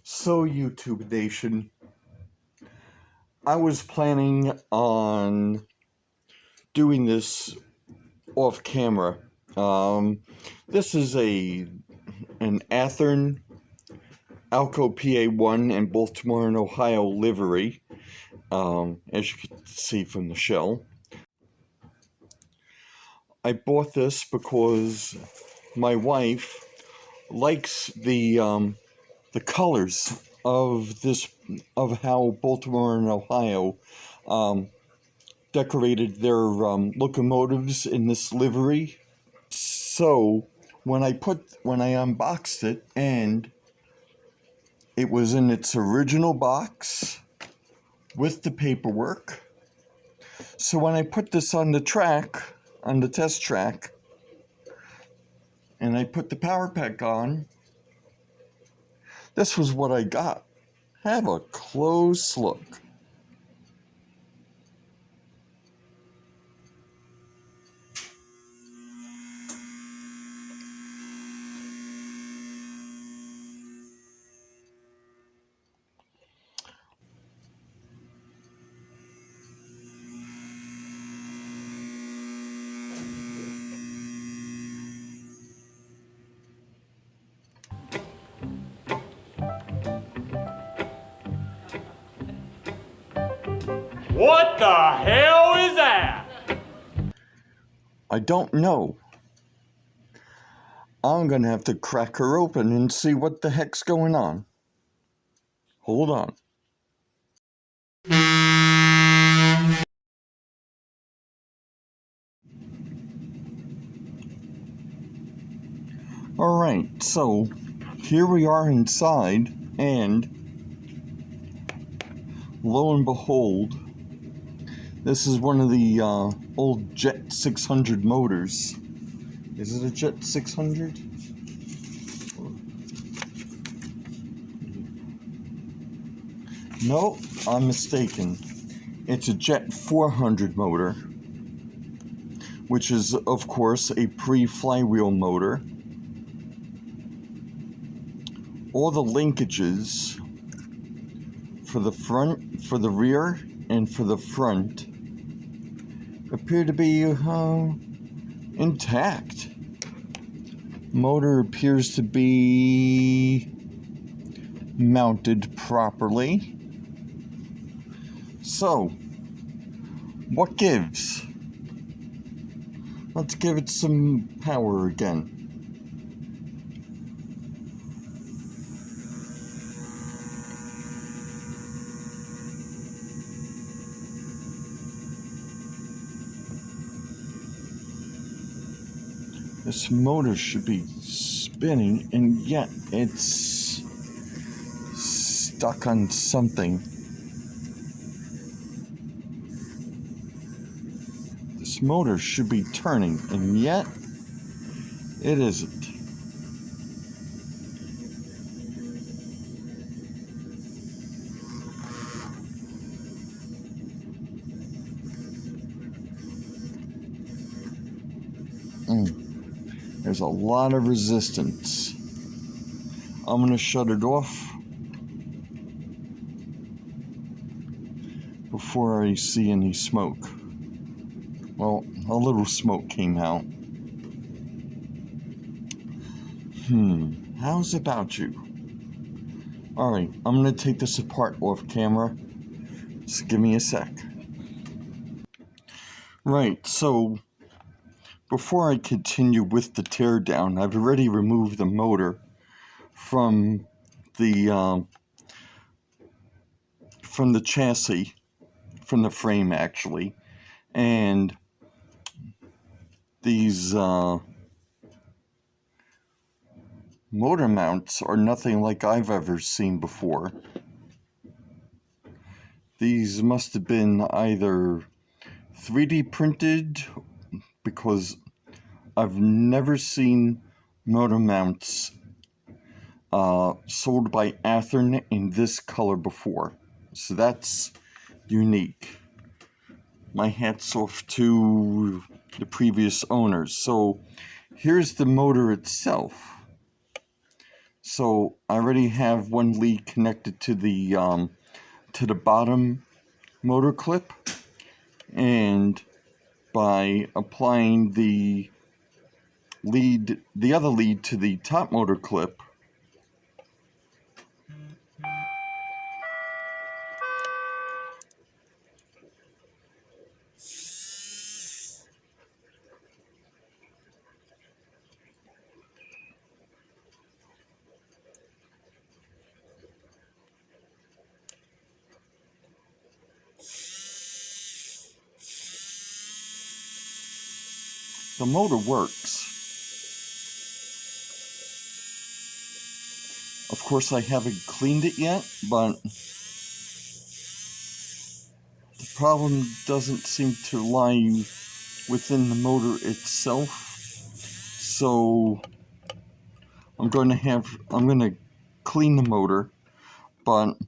So, YouTube Nation, I was planning on doing this off camera. This is an Athearn ALCo PA1 and Baltimore and Ohio livery, as you can see from the shell. I bought this because my wife likes the colors of how Baltimore and Ohio decorated their locomotives in this livery. So when I unboxed it, and it was in its original box with the paperwork. So when I put this on the test track, and I put the power pack on, this was what I got. Have a close look. What the hell is that? I don't know. I'm gonna have to crack her open and see what the heck's going on. Hold on. Alright, so here we are inside, and lo and behold, this is one of the old Jet 600 motors. Is it a Jet 600? No, I'm mistaken. It's a Jet 400 motor, which is, of course, a pre-flywheel motor. All the linkages for the front, for the rear, and for the front appear to be intact. Motor appears to be mounted properly. So, what gives? Let's give it some power again. This motor should be spinning, and yet it's stuck on something. This motor should be turning, and yet it isn't. There's a lot of resistance. I'm going to shut it off before I see any smoke. Well, a little smoke came out. How's about you? Alright, I'm going to take this apart off camera. Just give me a sec. Right, so before I continue with the teardown, I've already removed the motor from the chassis, from the frame actually, and these motor mounts are nothing like I've ever seen before. These must have been either 3D printed, because I've never seen motor mounts sold by Athearn in this color before. So that's unique. My hat's off to the previous owners. So here's the motor itself. So I already have one lead connected to the bottom motor clip, and by applying the other lead to the top motor clip, the motor works. Of course, I haven't cleaned it yet, but the problem doesn't seem to lie within the motor itself. So I'm going to clean the motor, but it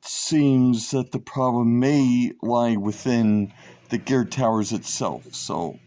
seems that the problem may lie within the gear towers itself. So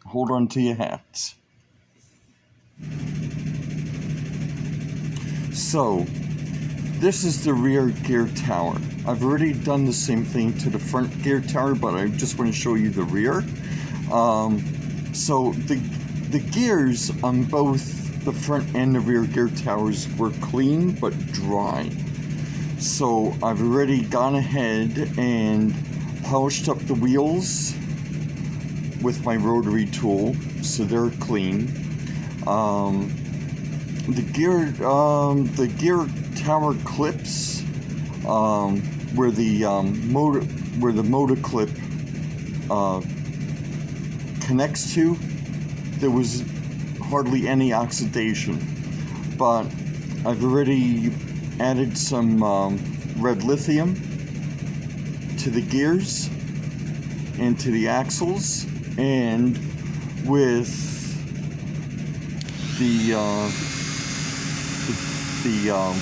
hold on to your hats. So this is the rear gear tower. I've already done the same thing to the front gear tower, but I just want to show you the rear. So the gears on both the front and the rear gear towers were clean but dry. So I've already gone ahead and polished up the wheels with my rotary tool, so they're clean. The gear tower clips, where the motor clip connects to, there was hardly any oxidation, but I've already added some red lithium to the gears and to the axles, and with the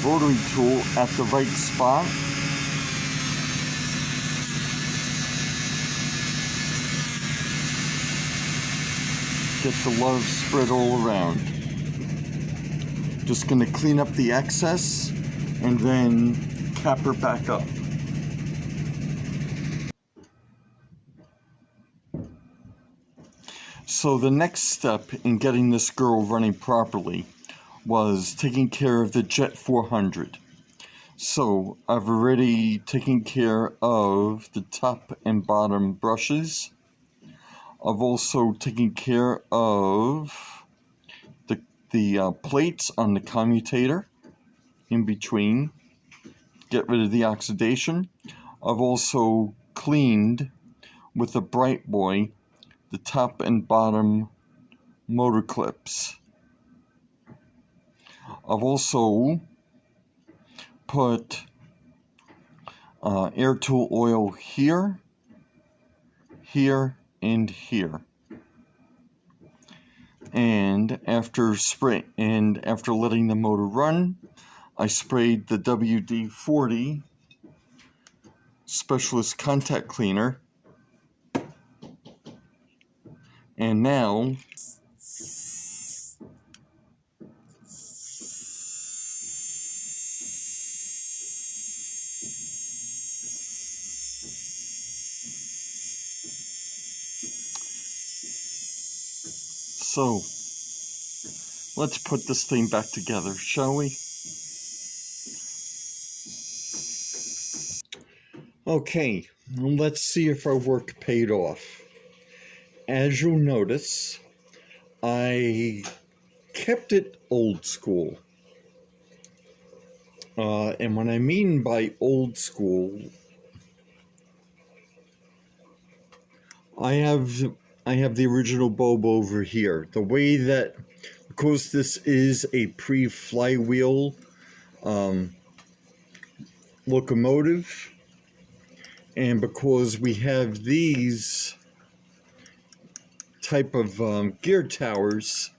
rotary tool at the right spot, get the love spread all around. Just going to clean up the excess and then cap her back up. So the next step in getting this girl running properly was taking care of the Jet 400. So I've already taken care of the top and bottom brushes. I've also taken care of the plates on the commutator in between. Get rid of the oxidation. I've also cleaned with a Bright Boy the top and bottom motor clips. I've also put air tool oil here, here, and here. And after letting the motor run, I sprayed the WD-40 Specialist Contact Cleaner. And now so let's put this thing back together, shall we? Okay, let's see if our work paid off. As you'll notice, I kept it old school. And what I mean by old school, I have the original bulb over here. The way that, because this is a pre-flywheel locomotive, and because we have these type of gear towers,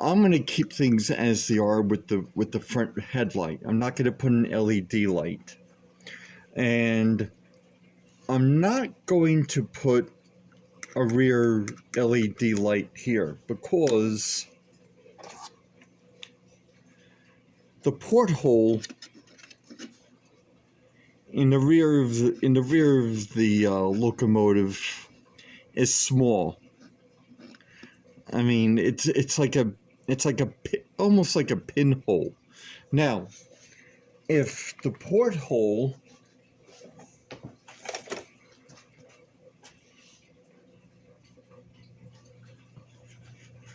I'm going to keep things as they are with the front headlight. I'm not going to put an LED light. And I'm not going to put a rear LED light here because the porthole in the rear of the locomotive is small. I mean, it's like almost like a pinhole. Now, if the porthole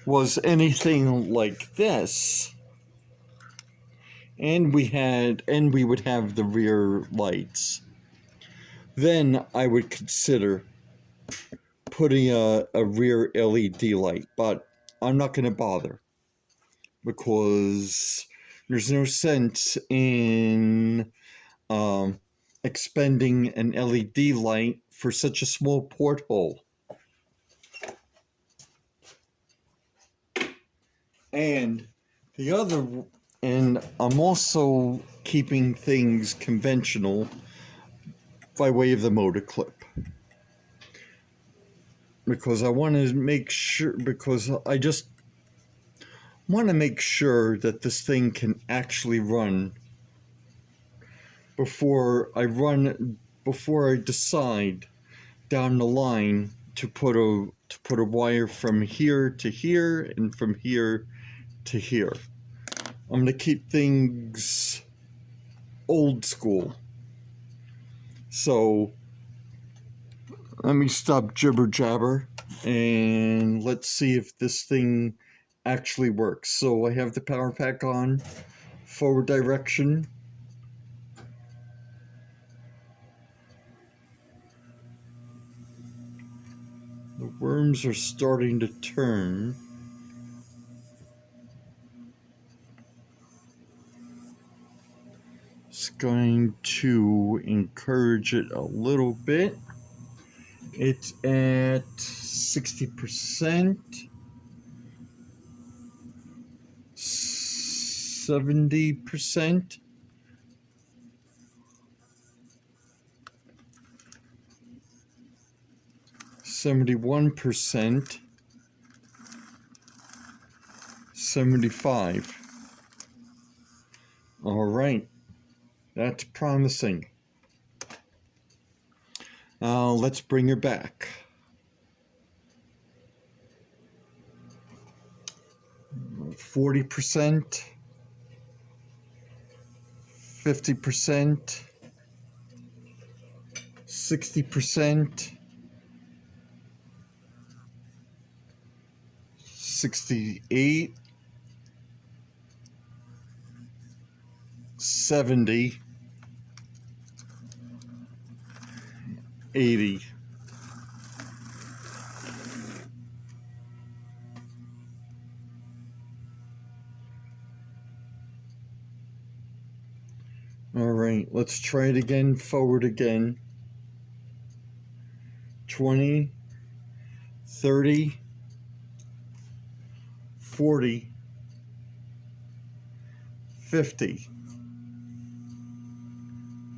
was anything like this, and we would have the rear lights, then I would consider putting a rear LED light, but I'm not going to bother because there's no sense in expending an LED light for such a small porthole. And I'm also keeping things conventional by way of the motor clip. Because I want to make sure, I just want to make sure that this thing can actually run before I decide down the line to put a wire from here to here and from here to here. I'm going to keep things old school. So let me stop jibber jabber and let's see if this thing actually works. So I have the power pack on, forward direction. The worms are starting to turn. It's going to encourage it a little bit. It's at 60%, 70%, 71%, 75%. All right, that's promising. Let's bring her back. %, 50%, 60%, 68, 70, 80. All right, let's try it again, forward again. 20, 30, 40, 50,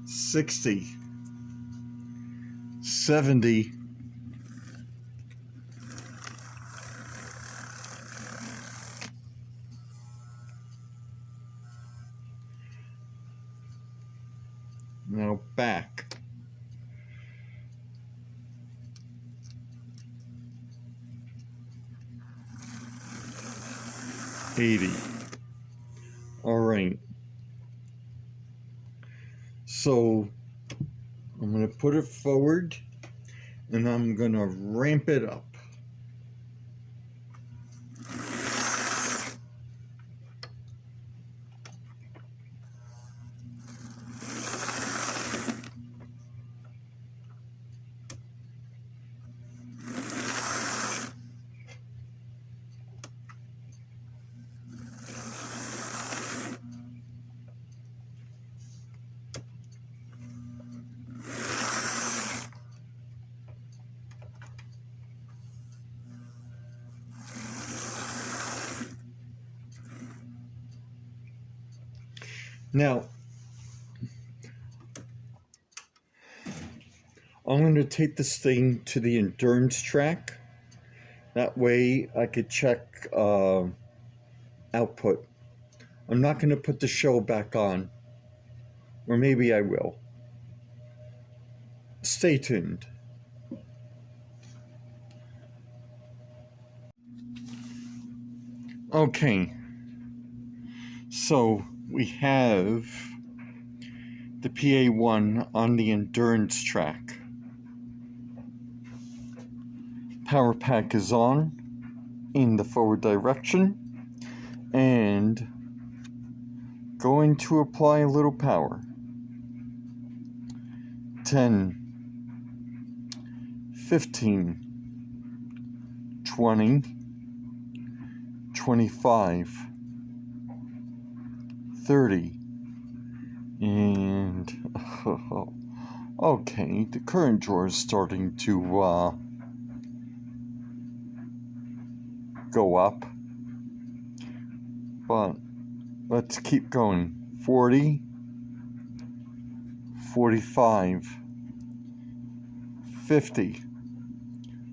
60, 70, 80. Now back. 80. All right. So I'm going to put it forward and I'm going to ramp it up. Now, I'm going to take this thing to the endurance track. That way I could check output. I'm not going to put the show back on. Or maybe I will. Stay tuned. Okay. So we have the PA1 on the endurance track. Power pack is on in the forward direction and going to apply a little power. 10, 15, 20, 25, 30, and okay, the current drawer is starting to go up, but let's keep going. 40, 45, 50,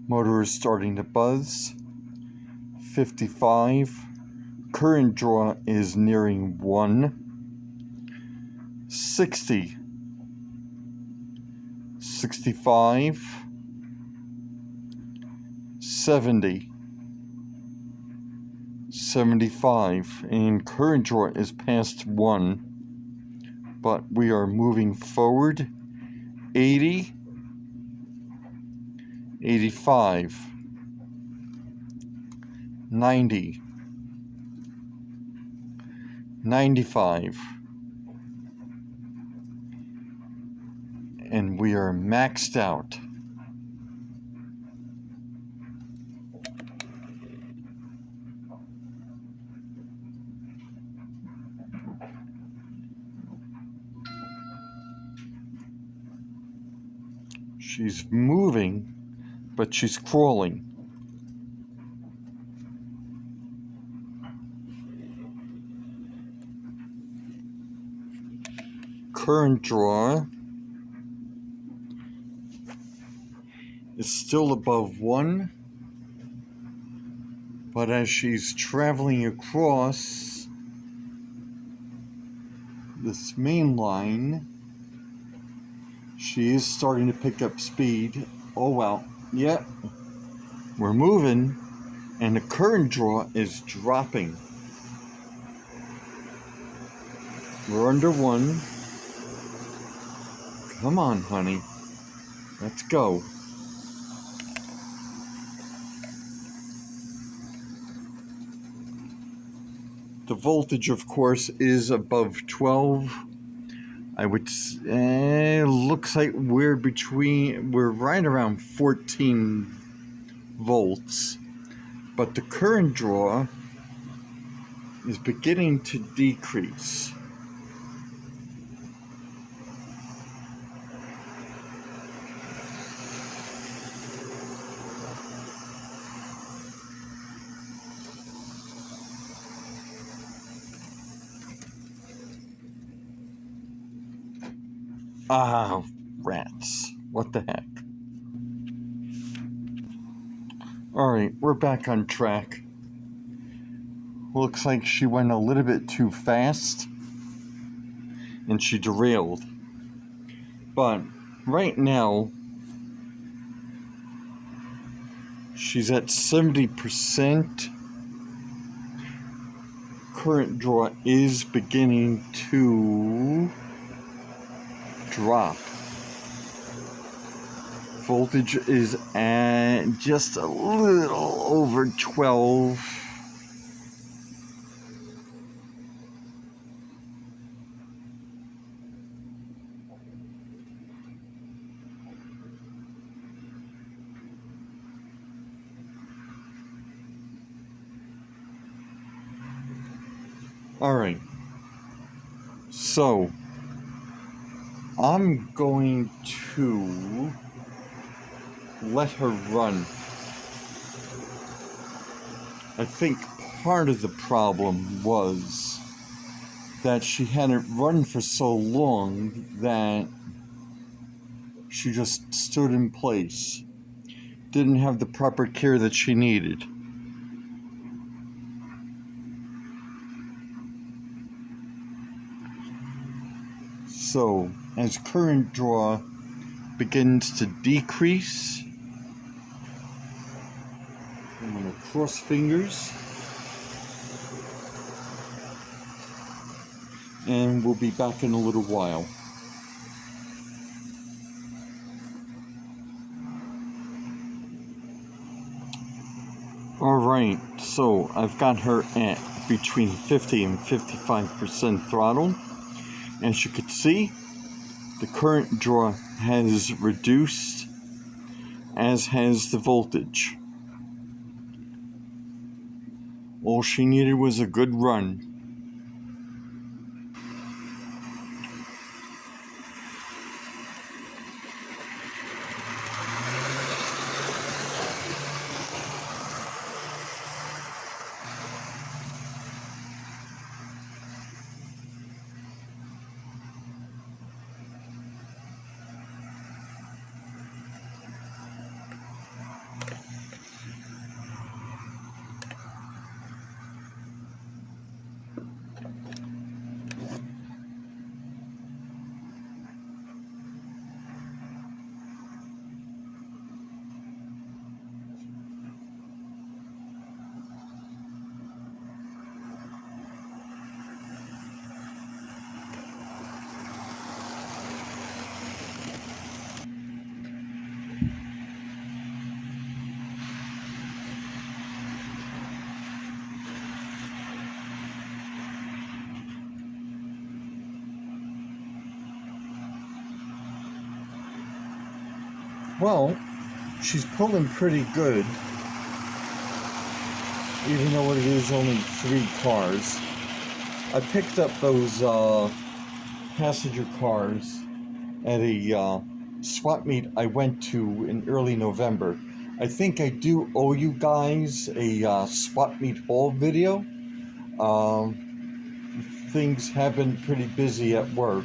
motor is starting to buzz. 55, current draw is nearing 1. 60, 65, 70, 75, and current draw is past 1, but we are moving forward. 80, 85, 90, 95, and we are maxed out. She's moving, but she's crawling. Current draw is still above 1, but as she's traveling across this main line, she is starting to pick up speed. Oh well, yeah, we're moving, and the current draw is dropping. We're under 1. Come on, honey. Let's go. The voltage, of course, is above 12. I would say, looks like we're right around 14 volts. But the current draw is beginning to decrease. Ah, rats. What the heck? Alright, we're back on track. Looks like she went a little bit too fast and she derailed. But right now, she's at 70%. Current draw is beginning to drop. Voltage is at just a little over 12. All right. So I'm going to let her run. I think part of the problem was that she hadn't run for so long that she just stood in place. Didn't have the proper care that she needed. So, as current draw begins to decrease, I'm going to cross fingers, and we'll be back in a little while. Alright, so I've got her at between 50 and 55% throttle. As you can see, the current draw has reduced, as has the voltage. All she needed was a good run. Well, she's pulling pretty good, even though it is only 3 cars. I picked up those passenger cars at a swap meet I went to in early November. I think I do owe you guys a swap meet haul video. Things have been pretty busy at work.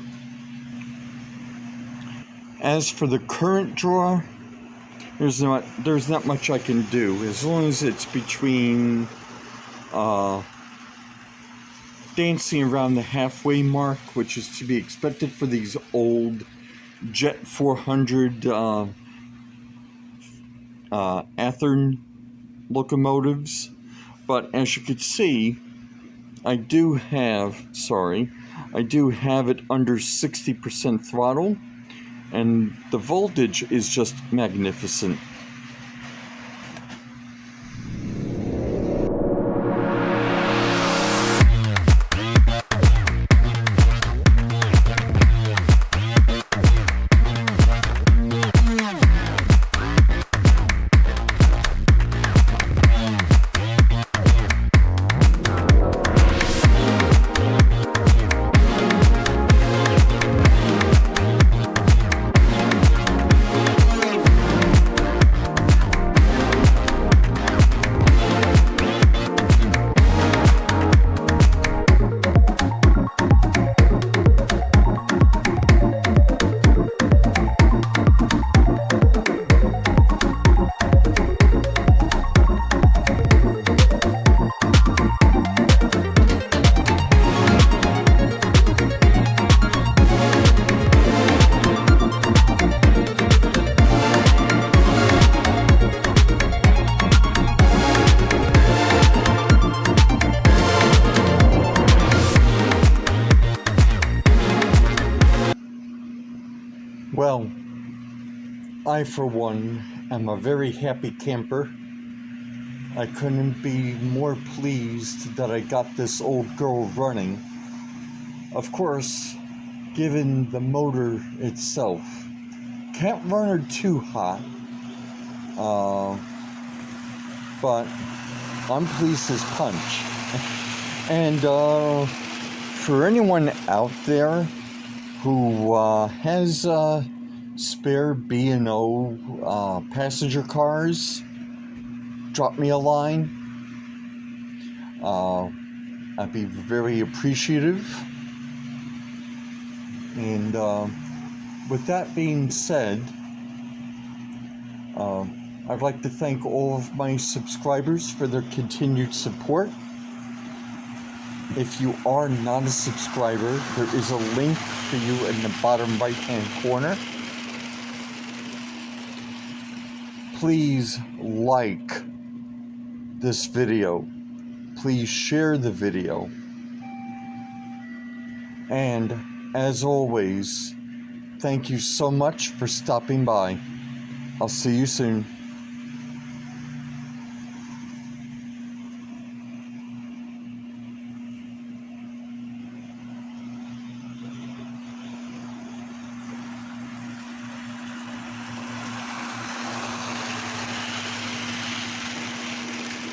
As for the current draw, there's not much I can do. As long as it's between dancing around the halfway mark, which is to be expected for these old Jet 400 Athearn locomotives. But as you can see, I do have it under 60% throttle, and the voltage is just magnificent. Well, I for one am a very happy camper. I couldn't be more pleased that I got this old girl running. Of course, given the motor itself, can't run her too hot, but I'm pleased as punch. And for anyone out there who has spare B&O passenger cars, drop me a line. I'd be very appreciative. And with that being said, I'd like to thank all of my subscribers for their continued support. If you are not a subscriber, there is a link for you in the bottom right-hand corner. Please like this video. Please share the video. And as always, thank you so much for stopping by. I'll see you soon.